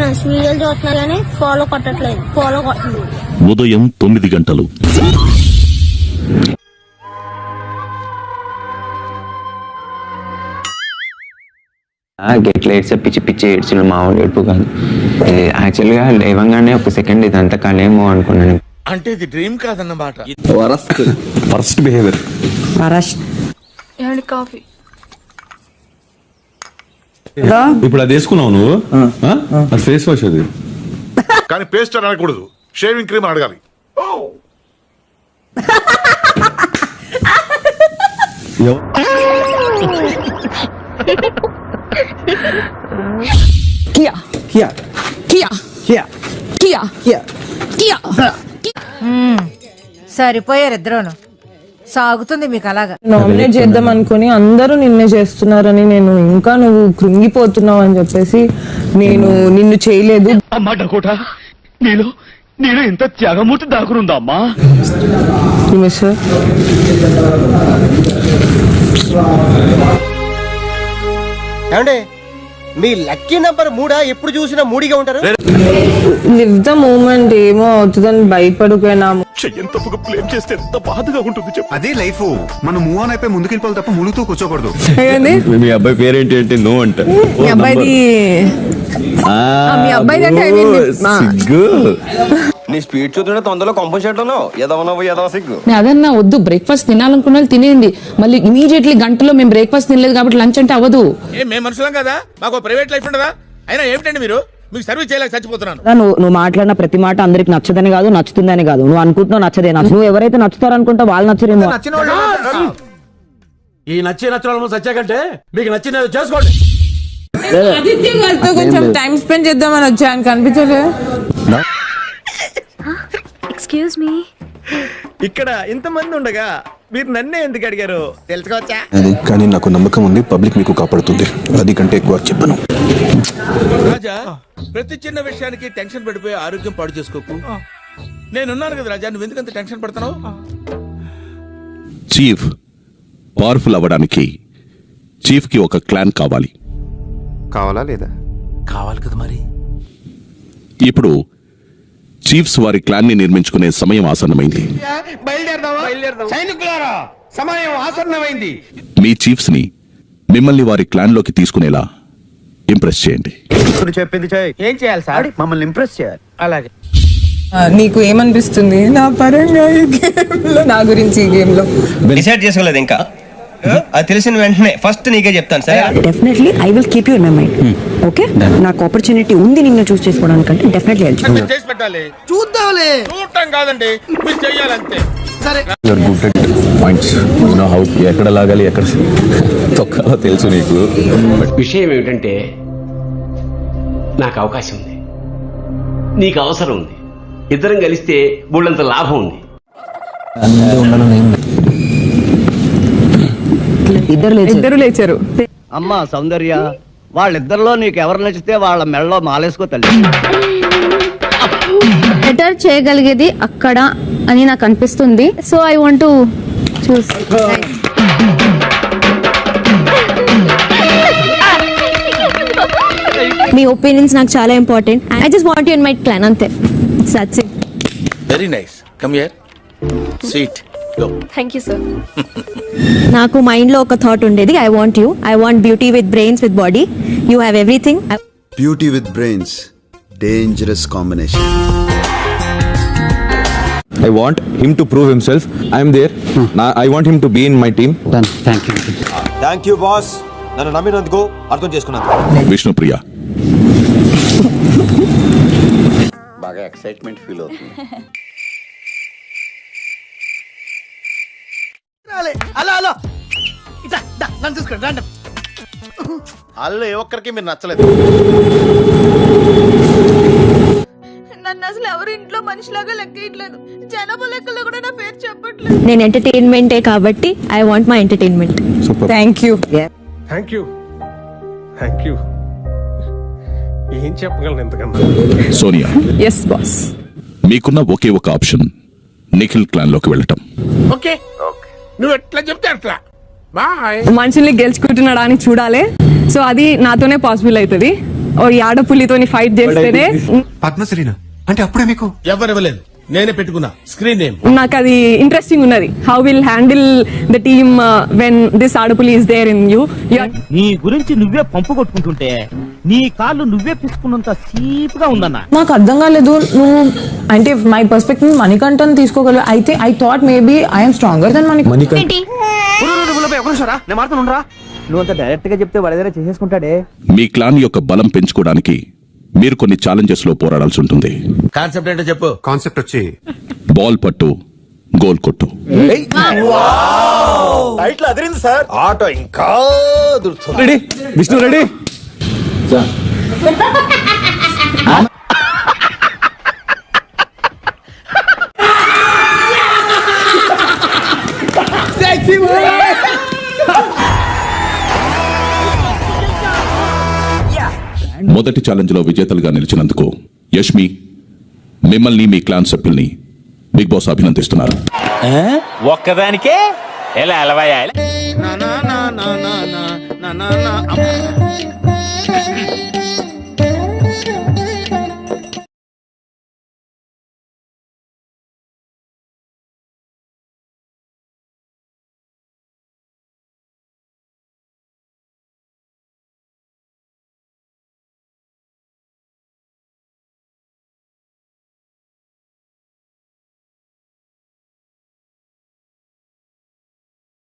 Friends వీడియోలు చూస్తున్నా కానీ ఫాలో కొట్టట్లేదు. ఫాలో కొట్టండి. ఉదయం 9 గంటలు. ఎట్లా ఏడ్చా పిచ్చి పిచ్చి ఏడ్చిన మామూలు ఏడుపు కాదు. యాక్చువల్గా లేవంగానే ఒక సెకండ్ ఇదంతా కలేమో అనుకున్నాను. అంటే ఇది డ్రీమ్ కాదన్నమాట. Worst behaviour. కాఫీ ఇప్పుడు అది వేసుకున్నావు నువ్వు, ఫేస్ వాష్ అది. కానీ పేస్ట్ అని అనకూడదు, షేవింగ్ క్రీమ్ అడగాలి. కియా కియా కియా కియా కియా కియా కియా. సరిపోయారు ఇద్దరును. సాగుతుంది మీకు అలాగా. నామినేట్ చేద్దాం అనుకుని అందరూ నిన్నే చేస్తున్నారని నేను ఇంకా నువ్వు కృంగిపోతున్నావు అని చెప్పేసి నేను నిన్ను చేయలేదు. నీలో ఇంత త్యాగమూర్తి దాకునుందా అమ్మా? సార్ ఏమండి మీ లక్కీ నంబర్ 3 ఎప్పుడు చూసినా మూడిగా ఉంటారు. లివ్ ద మూమెంట్, ఏమో అవుతుందని భయపడిపోయినాము. బ్లేమ్ చేస్తే ఎంత బాధగా ఉంటుంది చెప్పు. అదే లైఫ్. మనం మూవ్ ఆన్ అయిపోయి ముందుకెళ్ళిపోవాలి తప్ప ములుగుతూ కూర్చోకూడదు. మీ అబ్బాయి పేరేంటి అంటే నో అంట. మీ అబ్బాయిది సిగ్గు. నీ స్పీడ్ చూస్తుంటే తొందరలో కంపల్సేట్ ఏదో సిగ్గు. అదన్నా వద్దు, బ్రేక్ఫాస్ట్ తినాలనుకున్న వాళ్ళు తినేయండి. మళ్ళీ ఇమీడియట్లీ గంటలో మేము బ్రేక్ఫాస్ట్ తినలేదు కాబట్టి లంచ్ అంటే అవ్వదు. మేము మనుషులం కదా, మాకు ప్రైవేట్ లైఫ్ ఉండదా? అయినా ఏమిటండి మీరు, మీకు సర్వీస్ చేయలేక చచ్చిపోతున్నాను. నువ్వు మాట్లాడిన ప్రతి మాట అందరికి నచ్చదని కాదు, నచ్చుతుందని కాదు. నువ్వు అనుకుంటున్నావు నచ్చదే. నువ్వు ఎవరైతే నచ్చుతారనుకుంటా వాళ్ళు నచ్చరేమో. ఈ నచ్చిన సచ్చాకంటే మీకు నచ్చిన చేసుకోండి. ఆదిత్య గారితో కొంచెం టైం స్పెండ్ చేద్దామని వచ్చాను, కనిపించలే. Excuse me. ఇక్కడ ఇంతమంది ఉండగా మీరు నన్నే ఎందుకు అడిగారు తెలుసుకోవచ్చా? కానీ నాకు నమ్మకం ఉంది పబ్లిక్ మీకు కాపాడుతుంది. అది కంటే ఎక్కువ చెప్పను. రాజా, ప్రతి చిన్న విషయానికి టెన్షన్ పడిపోయి ఆరోగ్యం పాడు చేసుకోకు. నేనున్నాను కదా రాజా, నువ్వు ఎందుకంత టెన్షన్ పడుతున్నావు? చీఫ్ పవర్ఫుల్ అవ్వడానికి చీఫ్ కి ఒక క్లాన్ కావాలి. కావాలా లేదా? కావాలి కదా మరి. ఇప్పుడు చీఫ్స్ వారి క్లాన్ ని నిర్మించుకునే సమయం ఆసన్నమైంది. సైనికులారా, సమయం ఆసన్నమైంది. మీ చీఫ్స్ ని మిమ్మల్ని వారి క్లాన్ లోకి తీసుకునేలా ఇంప్రెస్ చేయండి. చెప్పింది ఏం చేయాలి సార్? మమ్మల్ని ఇంప్రెస్ చేయాలి. అలాగే. నీకు ఏమనిపిస్తుంది నా పరంగా ఈ గేమ్ లో, నా గురించి ఈ గేమ్ లో? డిసైడ్ చేసుకోలేదు ఇంకా. అది తెలిసిన వెంటనే ఫస్ట్ నీకే చెప్తాను. సరే, definitely I will keep you in my mind. Okay, నాకు ఆపర్చునిటీ ఉంది నిన్ను చూస్ చేసుకోవడానికంటే డెఫినెట్లీ చేసి పెట్టాలి. చూద్దాంలే. చూడటం కాదండి, మీరు చెయ్యాలంతే. సరే, you're good at points. You know how ఎక్కడ లాగాలి, ఎక్కడ తొక్కాలో తెలుసు నీకు. విషయం ఏమిటంటే నాకు అవకాశం ఉంది, నీకు అవసరం ఉంది. ఇద్దరం కలిస్తే బోళ్ళంత లాభం ఉంది. ఇద్దరు లేచారు. అమ్మా సౌందర్య, వాళ్ళిద్దరిలో నీకు ఎవరు నచ్చితే వాళ్ళ మెడలో మాలేసుకో తల్లి. బెటర్ చేయగలిగేది అక్కడ అని నాకు అనిపిస్తుంది. So I want to choose. మీ ఒపీనియన్స్ నాకు చాలా important. I just want you in my clan, అంతే. That's it. Very nice. Come here. Sweet. Go. Thank you sir. నాకు మైండ్ లో ఒక థాట్ ఉండేది. I want you. I want beauty with brains with body. You have everything. Beauty with brains, dangerous combination. I want him to prove himself. I am there. I want him to be in my team. Thank you boss, నన్ను నమ్మినందుకు, అర్థం చేసుకున్నందుకు. విష్ణుప్రియ బాగా excitement feel అవుతుంది. Hello నన్ను చూసుకోండి రండి. వాళ్ళు ఏ ఒక్కరికి మీరు నచ్చలేదు. నన్ను అసలు ఎవరు ఇంట్లో మనిషిలాగా లెక్కట్లేదు. జనాభా లెక్కలో కూడా నా పేరు చెప్పట్లేదు. నేను ఎంటర్టైన్మెంటే కాబట్టి I want my entertainment. Thank you. Thank you, thank you. ఏం చెప్పగలను ఎంతకన్నా? Sonia, yes boss. మీకున్న ఒకే ఒక ఆప్షన్ నిఖిల్ క్లాన్ లోకి వెళ్ళటం. ఓకే, నువ్వు ఎట్లా చెప్తే అట్లా. బాయ్. మనుషుల్ని గెలుచుకుంటున్నాడా అని చూడాలి. సో అది నాతోనే పాసిబుల్ అవుతుంది. ఓ ఈ ఆడపులితోని ఫైట్ చేస్తేనే పద్మశ్రీనా అంటే అప్పుడే మీకు ఎవరివ్వలేదు, నేనే పెట్టుకున్నా స్క్రీన్ నేమ్. నాకు అది ఇంట్రెస్టింగ్ ఉన్నది. How will handle the team when this ఆడపులి ఇస్ దేర్ ఇన్ యూ. నీ గురించి నువ్వే పంపు కొట్టుకుంటుంటే నీ కాళ్ళు నువ్వే పిసుకున్నంత సీప్ గా ఉందన్నా. నాకు అర్థం కాలేదు. నువ్వు అంటే మై పర్స్పెక్టివ్ మణికంఠన్ తీసుకోగలవు అయితే I thought maybe I'm stronger then Manikandan. నేను మాట్లాడుతుండ్రా, నువ్వు అంత డైరెక్ట్ గా చెప్తే వాడి దగ్గర చేసేసుకుంటాడే. మీ క్లాన్ యొక్క బలం పెంచుకోవడానికి మీరు కొన్ని ఛాలెంజెస్ లో పోరాడాల్సి ఉంటుంది. కాన్సెప్ట్ ఏంటో చెప్పు. కాన్సెప్ట్ వచ్చి బాల్ పట్టు, గోల్ కొట్టు. ఆటో ఇంకా రెడీ విష్ణు రెడీ. మొదటి ఛాలెంజ్ లో విజేతలుగా నిలిచినందుకు యష్మి, మిమ్మల్ని మీ క్లాన్ సభ్యుల్ని బిగ్ బాస్ అభినందిస్తున్నారు. ఒక్కదానికే ఎలా అలవాయాలి.